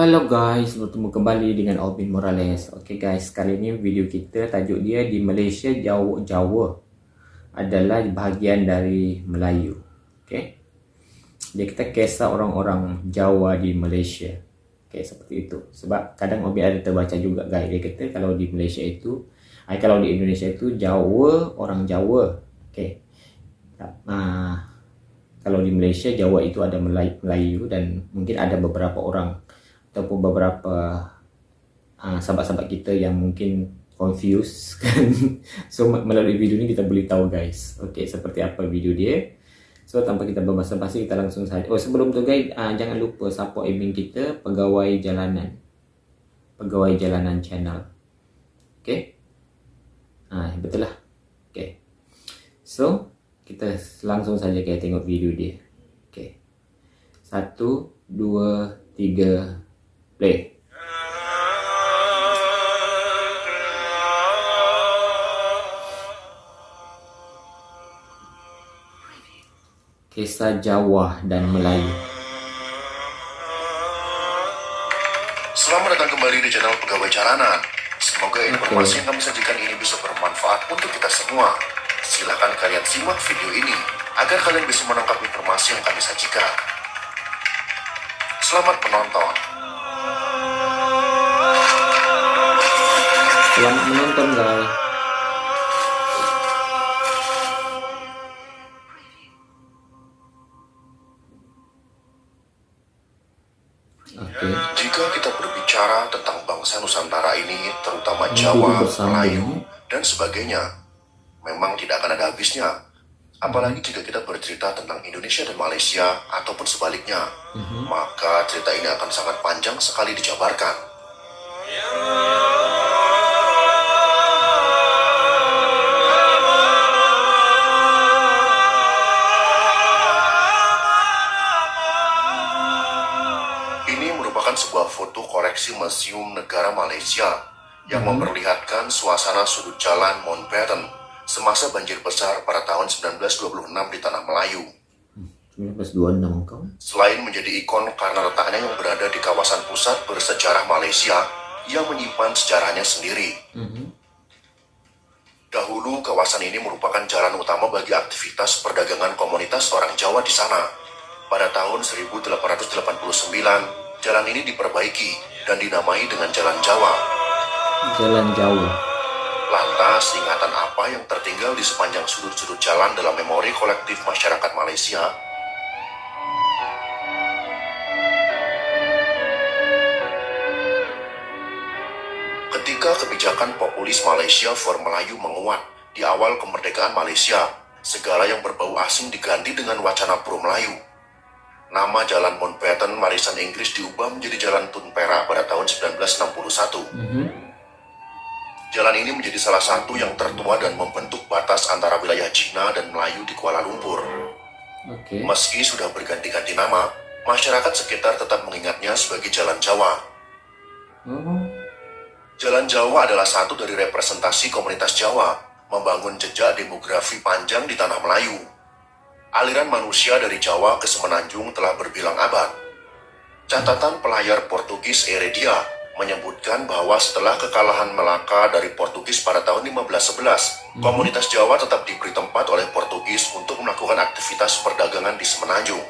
Halo guys, bertemu kembali dengan Alvin Morales. Oke guys, kali ini video kita tajuk dia di Malaysia Jawa adalah bahagian dari Melayu. Oke. Jadi kita kisah orang-orang Jawa di Malaysia. Oke, seperti itu. Sebab kadang Alvin ada terbaca juga guys, dia kata kalau di Malaysia itu, kalau di Indonesia itu Jawa, orang Jawa. Oke. Nah, kalau di Malaysia Jawa itu ada Melayu dan mungkin ada beberapa orang ataupun beberapa sahabat-sahabat kita yang mungkin confused kan. So melalui video ini kita boleh tahu guys. Oke, seperti apa video dia. So tanpa kita berbasa-basi kita langsung saja. Oh, sebelum tu guys, jangan lupa support admin kita, Pegawai Jalanan channel. Oke. Betul lah. Oke. So kita langsung saja kita tengok video dia. Oke. 1, 2, 3 play. Kisah Jawa dan Melayu. Selamat datang kembali di channel Pegawai Jalanan. Semoga informasi yang kami sajikan ini bisa bermanfaat untuk kita semua. Silahkan kalian simak video ini agar kalian bisa menangkap informasi yang kami sajikan. Selamat menonton. Selamat menonton guys. Okay. Jika kita berbicara tentang bangsa Nusantara ini, terutama Jawa, Melayu, dan sebagainya, memang tidak akan ada habisnya. Apalagi jika kita bercerita tentang Indonesia dan Malaysia, ataupun sebaliknya, maka cerita ini akan sangat panjang sekali dijabarkan. Sebuah foto koreksi Museum Negara Malaysia yang memperlihatkan suasana sudut jalan Mountbatten semasa banjir besar pada tahun 1926 di Tanah Melayu. 1926 kau? Selain menjadi ikon karena letaknya yang berada di kawasan pusat bersejarah Malaysia yang menyimpan sejarahnya sendiri. Dahulu kawasan ini merupakan jalan utama bagi aktivitas perdagangan komunitas orang Jawa di sana. Pada tahun 1889 jalan ini diperbaiki dan dinamai dengan Jalan Jawa. Jalan Jawa. Lantas, ingatan apa yang tertinggal di sepanjang sudut-sudut jalan dalam memori kolektif masyarakat Malaysia? Ketika kebijakan populis Malaysia for Melayu menguat di awal kemerdekaan Malaysia, segala yang berbau asing diganti dengan wacana pro-Melayu. Nama Jalan Mountbatten warisan Inggris diubah menjadi Jalan Tun Perak pada tahun 1961. Jalan ini menjadi salah satu yang tertua dan membentuk batas antara wilayah Cina dan Melayu di Kuala Lumpur. Meski sudah berganti-ganti nama, masyarakat sekitar tetap mengingatnya sebagai Jalan Jawa. Jalan Jawa adalah satu dari representasi komunitas Jawa, membangun jejak demografi panjang di Tanah Melayu. Aliran manusia dari Jawa ke Semenanjung telah berbilang abad. Catatan pelayar Portugis Heredia menyebutkan bahwa setelah kekalahan Melaka dari Portugis pada tahun 1511, komunitas Jawa tetap diberi tempat oleh Portugis untuk melakukan aktivitas perdagangan di Semenanjung.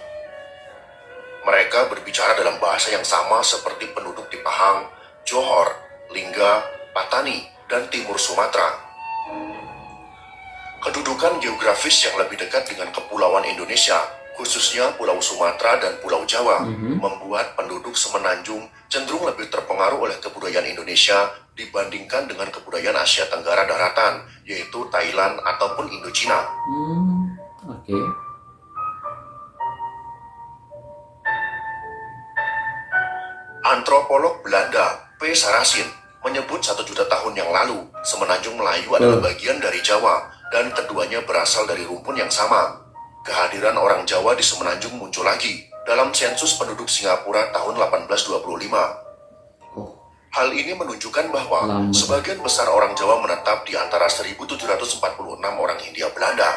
Mereka berbicara dalam bahasa yang sama seperti penduduk di Pahang, Johor, Lingga, Patani, dan Timur Sumatera. Kedudukan geografis yang lebih dekat dengan kepulauan Indonesia, khususnya Pulau Sumatera dan Pulau Jawa, membuat penduduk Semenanjung cenderung lebih terpengaruh oleh kebudayaan Indonesia dibandingkan dengan kebudayaan Asia Tenggara daratan, yaitu Thailand ataupun Indochina. Antropolog Belanda P. Sarasin menyebut 1 juta tahun yang lalu, Semenanjung Melayu adalah bagian dari Jawa, dan keduanya berasal dari rumpun yang sama. Kehadiran orang Jawa di Semenanjung muncul lagi dalam sensus penduduk Singapura tahun 1825. Hal ini menunjukkan bahwa sebagian besar orang Jawa menetap di antara 1746 orang Hindia Belanda.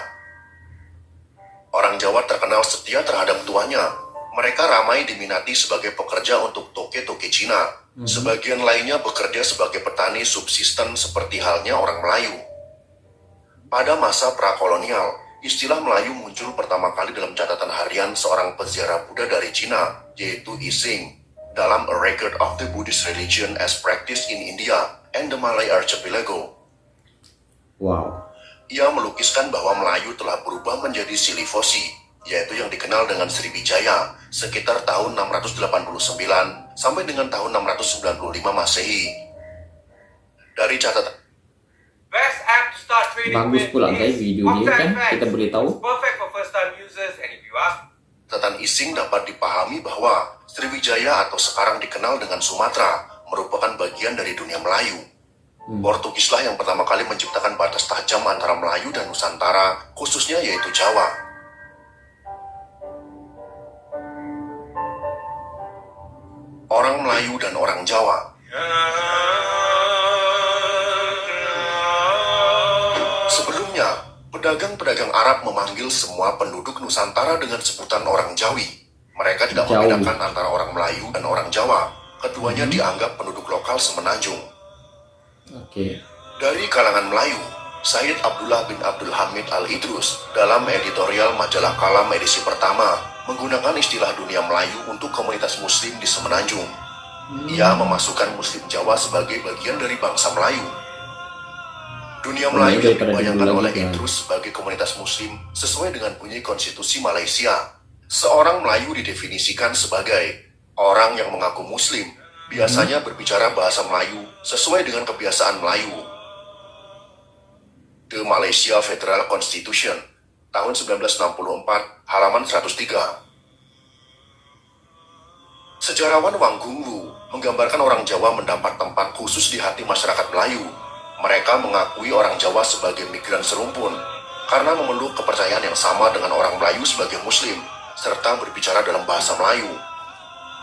Orang Jawa terkenal setia terhadap tuannya. Mereka ramai diminati sebagai pekerja untuk toke-toke Cina. Sebagian lainnya bekerja sebagai petani subsisten seperti halnya orang Melayu. Pada masa prakolonial, istilah Melayu muncul pertama kali dalam catatan harian seorang peziarah Buddha dari Cina, yaitu Ising, dalam A Record of the Buddhist Religion as Practiced in India and the Malay Archipelago. Wow. Ia melukiskan bahwa Melayu telah berubah menjadi Silifosi, yaitu yang dikenal dengan Sriwijaya, sekitar tahun 689 sampai dengan tahun 695 Masehi. Dari catatan Best app to start trading Bagus with pula guys is video dia kan, Octane kita Max. boleh tahu. Perfect for first time users, and if you ask catatan Ising dapat dipahami bahwa Sriwijaya atau sekarang dikenal dengan Sumatera merupakan bagian dari dunia Melayu. Portugislah yang pertama kali menciptakan batas tajam antara Melayu dan Nusantara, khususnya yaitu Jawa. Orang Melayu dan orang Jawa. Sebelumnya, pedagang-pedagang Arab memanggil semua penduduk Nusantara dengan sebutan orang Jawi. Mereka tidak Jawi. membedakan antara orang Melayu dan orang Jawa. Keduanya dianggap penduduk lokal semenanjung. Oke. Dari kalangan Melayu, Said Abdullah bin Abdul Hamid Al-Idrus dalam editorial majalah Kalam edisi pertama menggunakan istilah dunia Melayu untuk komunitas muslim di Semenanjung. Ia memasukkan muslim Jawa sebagai bagian dari bangsa Melayu. Dunia Melayu yang dibayangkan oleh Idrus sebagai komunitas muslim sesuai dengan bunyi konstitusi Malaysia. Seorang Melayu didefinisikan sebagai orang yang mengaku muslim, biasanya berbicara bahasa Melayu sesuai dengan kebiasaan Melayu. The Malaysia Federal Constitution, tahun 1964, halaman 103. Sejarawan Wang Gungwu menggambarkan orang Jawa mendapat tempat khusus di hati masyarakat Melayu. Mereka mengakui orang Jawa sebagai migran serumpun karena memeluk kepercayaan yang sama dengan orang Melayu sebagai muslim, serta berbicara dalam bahasa Melayu.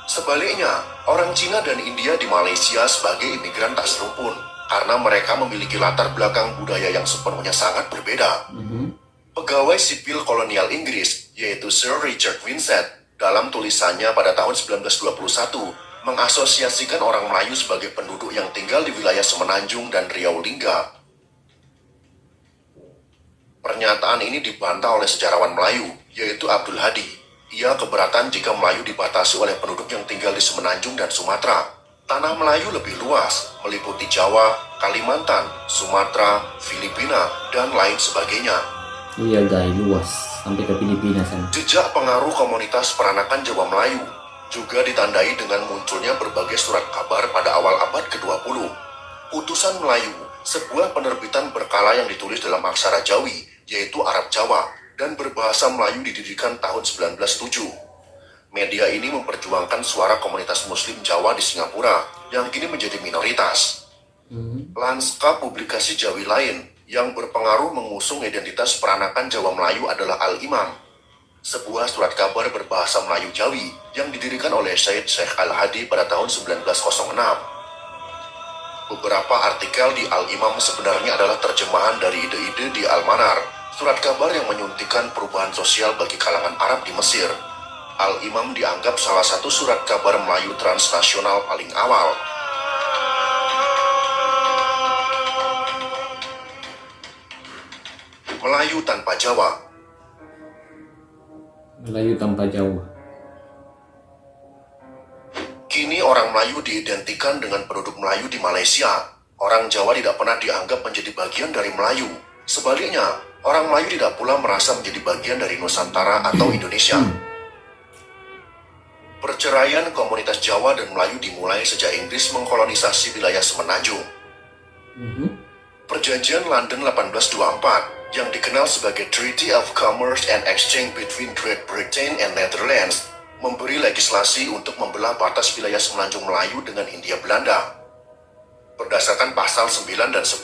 Sebaliknya, orang Cina dan India di Malaysia sebagai imigran tak serumpun karena mereka memiliki latar belakang budaya yang sepenuhnya sangat berbeda. Pegawai sipil kolonial Inggris, yaitu Sir Richard Winsett, dalam tulisannya pada tahun 1921, mengasosiasikan orang Melayu sebagai penduduk yang tinggal di wilayah Semenanjung dan Riau Lingga. Pernyataan ini dibantah oleh sejarawan Melayu, yaitu Abdul Hadi. Ia keberatan jika Melayu dibatasi oleh penduduk yang tinggal di Semenanjung dan Sumatera. Tanah Melayu lebih luas, meliputi Jawa, Kalimantan, Sumatera, Filipina, dan lain sebagainya. Iya guys, luas sampai ke Filipina sana. Jejak pengaruh komunitas peranakan Jawa Melayu juga ditandai dengan munculnya berbagai surat kabar pada awal abad ke-20. Utusan Melayu, sebuah penerbitan berkala yang ditulis dalam aksara Jawi, yaitu Arab Jawa, dan berbahasa Melayu didirikan tahun 1907. Media ini memperjuangkan suara komunitas muslim Jawa di Singapura yang kini menjadi minoritas. Lanskap publikasi Jawi lain yang berpengaruh mengusung identitas peranakan Jawa Melayu adalah Al-Imam, sebuah surat kabar berbahasa Melayu Jawi yang didirikan oleh Syed Sheikh Al-Hadi pada tahun 1906. Beberapa artikel di Al-Imam sebenarnya adalah terjemahan dari ide-ide di Al-Manar, surat kabar yang menyuntikkan perubahan sosial bagi kalangan Arab di Mesir. Al-Imam dianggap salah satu surat kabar Melayu transnasional paling awal. Melayu tanpa Jawa. Melayu tanpa Jawa. Kini orang Melayu diidentikan dengan penduduk Melayu di Malaysia. Orang Jawa tidak pernah dianggap menjadi bagian dari Melayu. Sebaliknya, orang Melayu tidak pula merasa menjadi bagian dari Nusantara atau Indonesia. Perceraian komunitas Jawa dan Melayu dimulai sejak Inggris mengkolonisasi wilayah Semenanjung. Perjanjian London 1824 yang dikenal sebagai Treaty of Commerce and Exchange between Great Britain and Netherlands memberi legislasi untuk membelah batas wilayah Semenanjung Melayu dengan Hindia Belanda. Berdasarkan pasal 9 dan 10,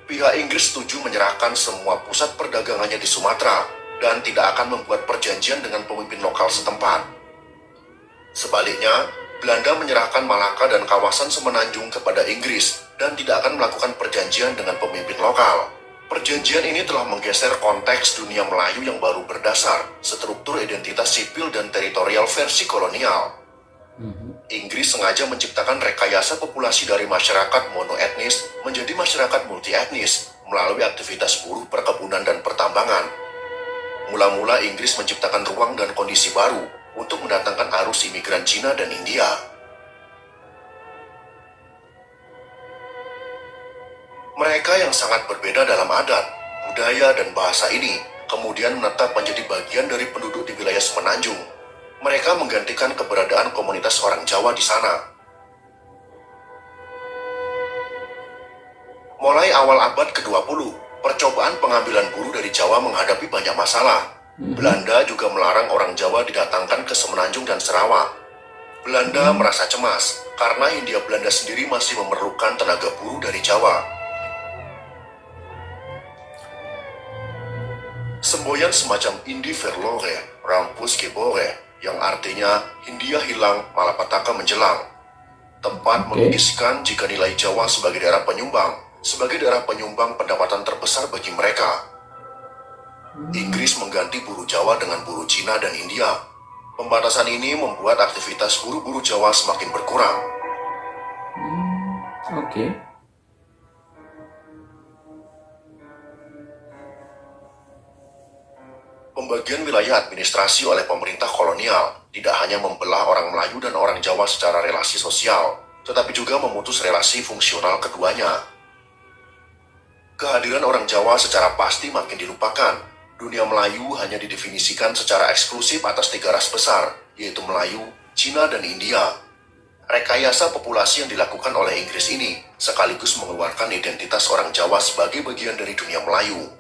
pihak Inggris setuju menyerahkan semua pusat perdagangannya di Sumatera dan tidak akan membuat perjanjian dengan pemimpin lokal setempat. Sebaliknya, Belanda menyerahkan Malaka dan kawasan Semenanjung kepada Inggris dan tidak akan melakukan perjanjian dengan pemimpin lokal. Perjanjian ini telah menggeser konteks dunia Melayu yang baru berdasar struktur identitas sipil dan teritorial versi kolonial. Inggris sengaja menciptakan rekayasa populasi dari masyarakat monoetnis menjadi masyarakat multietnis melalui aktivitas buruh, perkebunan, dan pertambangan. Mula-mula Inggris menciptakan ruang dan kondisi baru untuk mendatangkan arus imigran Cina dan India. Mereka yang sangat berbeda dalam adat, budaya, dan bahasa ini kemudian menetap menjadi bagian dari penduduk di wilayah Semenanjung. Mereka menggantikan keberadaan komunitas orang Jawa di sana. Mulai awal abad ke-20, percobaan pengambilan buruh dari Jawa menghadapi banyak masalah. Belanda juga melarang orang Jawa didatangkan ke Semenanjung dan Sarawak. Belanda merasa cemas karena Hindia Belanda sendiri masih memerlukan tenaga buruh dari Jawa. Semboyan semacam Indi Verlore, Rampus Gebore, yang artinya Hindia hilang, malapetaka menjelang. Tempat melukiskan jika nilai Jawa sebagai daerah penyumbang pendapatan terbesar bagi mereka. Inggris mengganti buruh Jawa dengan buruh Cina dan India. Pembatasan ini membuat aktivitas buruh-buruh Jawa semakin berkurang. Pembagian wilayah administrasi oleh pemerintah kolonial tidak hanya membelah orang Melayu dan orang Jawa secara relasi sosial, tetapi juga memutus relasi fungsional keduanya. Kehadiran orang Jawa secara pasti makin dilupakan. Dunia Melayu hanya didefinisikan secara eksklusif atas 3 ras besar, yaitu Melayu, Cina, dan India. Rekayasa populasi yang dilakukan oleh Inggris ini sekaligus mengeluarkan identitas orang Jawa sebagai bagian dari dunia Melayu.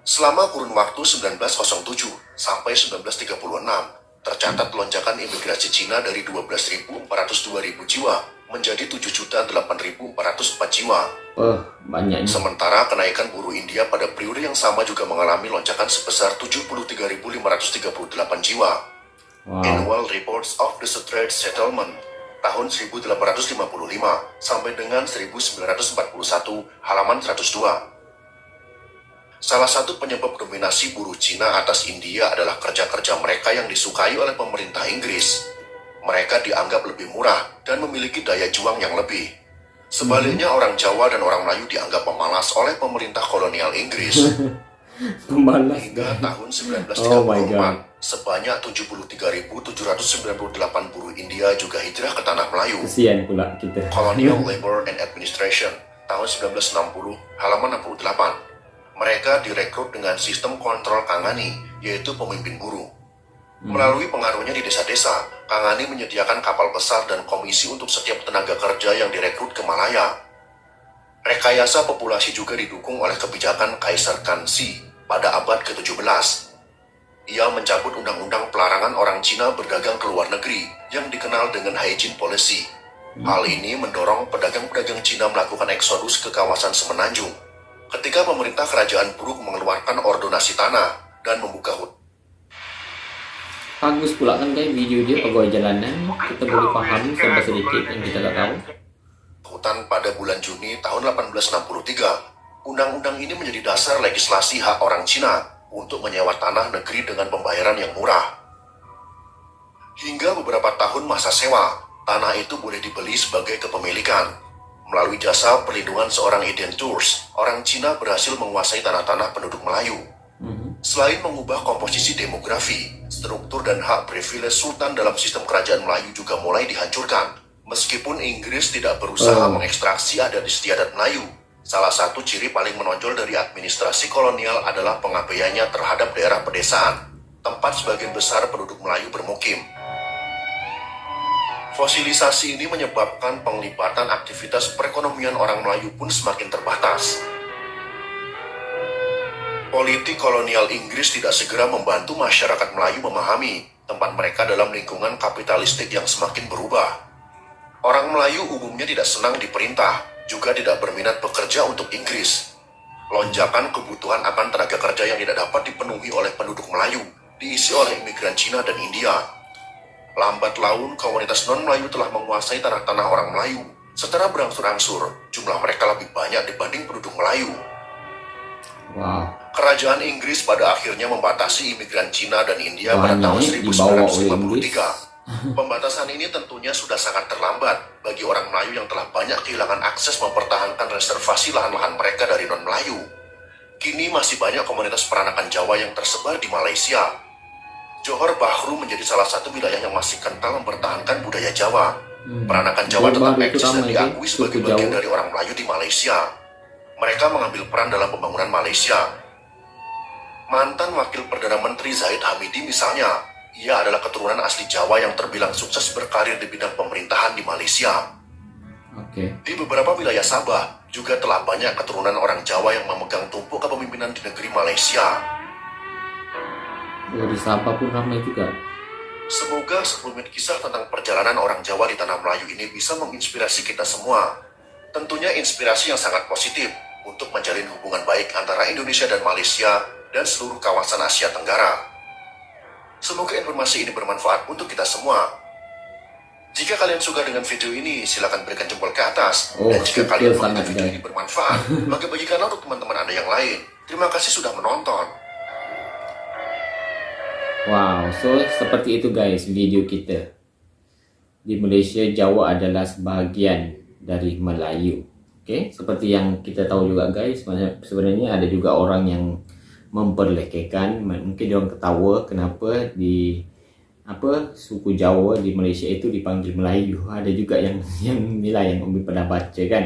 Selama kurun waktu 1907 sampai 1936, tercatat lonjakan imigrasi Cina dari 12.402.000 jiwa menjadi 7.008.404 jiwa. Banyaknya. Sementara kenaikan buruh India pada periode yang sama juga mengalami lonjakan sebesar 73.538 jiwa. Annual Reports of the Trade Settlement tahun 1855 sampai dengan 1941 halaman 102. Salah satu penyebab dominasi buruh Cina atas India adalah kerja-kerja mereka yang disukai oleh pemerintah Inggris. Mereka dianggap lebih murah dan memiliki daya juang yang lebih. Sebaliknya orang Jawa dan orang Melayu dianggap pemalas oleh pemerintah kolonial Inggris. Hingga tahun 1934, sebanyak 73.798 buruh India juga hijrah ke tanah Melayu. Kesian pula kita. Colonial Labor and Administration tahun 1960 halaman 68. Mereka direkrut dengan sistem kontrol Kangani, yaitu pemimpin buruh. Melalui pengaruhnya di desa-desa, Kangani menyediakan kapal besar dan komisi untuk setiap tenaga kerja yang direkrut ke Malaya. Rekayasa populasi juga didukung oleh kebijakan Kaisar Kansi pada abad ke-17. Ia mencabut undang-undang pelarangan orang Cina berdagang ke luar negeri yang dikenal dengan Hygiene Policy. Hal ini mendorong pedagang-pedagang Cina melakukan eksodus ke kawasan Semenanjung. Ketika pemerintah kerajaan Bruk mengeluarkan ordonasi tanah dan membuka Bagus pula kan kayak video dia pegawai jalanan, kita boleh pahami sampai sedikit yang kita tak tahu. hutan pada bulan Juni tahun 1863. Undang-undang ini menjadi dasar legislasi hak orang Cina untuk menyewa tanah negeri dengan pembayaran yang murah. Hingga beberapa tahun masa sewa, tanah itu boleh dibeli sebagai kepemilikan. Melalui jasa perlindungan seorang identurs, orang Cina berhasil menguasai tanah-tanah penduduk Melayu. Selain mengubah komposisi demografi, struktur dan hak privilege sultan dalam sistem kerajaan Melayu juga mulai dihancurkan. Meskipun Inggris tidak berusaha mengekstraksi adat istiadat Melayu, salah satu ciri paling menonjol dari administrasi kolonial adalah pengabaiannya terhadap daerah pedesaan, tempat sebagian besar penduduk Melayu bermukim. Fosilisasi ini menyebabkan penglibatan aktivitas perekonomian orang Melayu pun semakin terbatas. Politik kolonial Inggris tidak segera membantu masyarakat Melayu memahami tempat mereka dalam lingkungan kapitalistik yang semakin berubah. Orang Melayu umumnya tidak senang diperintah, juga tidak berminat bekerja untuk Inggris. Lonjakan kebutuhan akan tenaga kerja yang tidak dapat dipenuhi oleh penduduk Melayu diisi oleh imigran Cina dan India. Lambat laun, komunitas non-Melayu telah menguasai tanah-tanah orang Melayu. Secara berangsur-angsur, jumlah mereka lebih banyak dibanding penduduk Melayu. Wow. Kerajaan Inggris pada akhirnya membatasi imigran Cina dan India pada Banyak tahun dibawa oleh 1953. Pembatasan ini tentunya sudah sangat terlambat bagi orang Melayu yang telah banyak kehilangan akses mempertahankan reservasi lahan-lahan mereka dari non-Melayu. Kini masih banyak komunitas peranakan Jawa yang tersebar di Malaysia. Johor Bahru menjadi salah satu wilayah yang masih kental mempertahankan budaya Jawa. Peranakan Jawa tetap eksis dan diakui sebagai bagian dari orang Melayu di Malaysia. Mereka mengambil peran dalam pembangunan Malaysia. Mantan Wakil Perdana Menteri Zahid Hamidi misalnya, ia adalah keturunan asli Jawa yang terbilang sukses berkarir di bidang pemerintahan di Malaysia. Di beberapa wilayah Sabah, juga telah banyak keturunan orang Jawa yang memegang tumpuk kepemimpinan di negeri Malaysia. Di Sabah pun ramai juga. Semoga sekelumit kisah tentang perjalanan orang Jawa di tanah Melayu ini bisa menginspirasi kita semua. Tentunya inspirasi yang sangat positif untuk menjalin hubungan baik antara Indonesia dan Malaysia dan seluruh kawasan Asia Tenggara. Semoga informasi ini bermanfaat untuk kita semua. Jika kalian suka dengan video ini, silakan berikan jempol ke atas. Dan jika kalian menganggap video ini bermanfaat, maka bagikanlah untuk teman-teman Anda yang lain. Terima kasih sudah menonton. Wow, so seperti itu guys video kita. Di Malaysia, Jawa adalah sebahagian dari Melayu. Oke, seperti yang kita tahu juga guys, sebenarnya ada juga orang yang memperlekehkan, mungkin orang ketawa kenapa di suku Jawa di Malaysia itu dipanggil Melayu. Ada juga yang nilai yang pernah baca kan.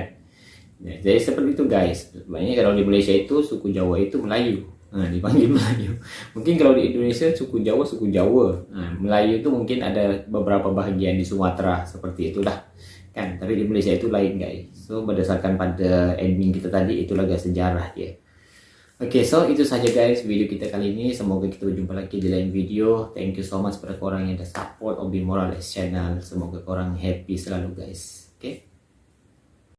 Ya, jadi seperti itu guys. Sebenarnya kalau di Malaysia itu suku Jawa itu Melayu. Dipanggil Melayu. Mungkin kalau di Indonesia suku Jawa. Melayu itu mungkin ada beberapa bahagian di Sumatera seperti itulah kan. Tapi di Malaysia itu lain guys. So berdasarkan pada admin kita tadi, itulah guys sejarah dia. Oke, so itu saja guys video kita kali ini. Semoga kita berjumpa lagi di lain video. Thank you so much pada korang yang udah support Obin Morales channel. Semoga korang happy selalu guys. Oke.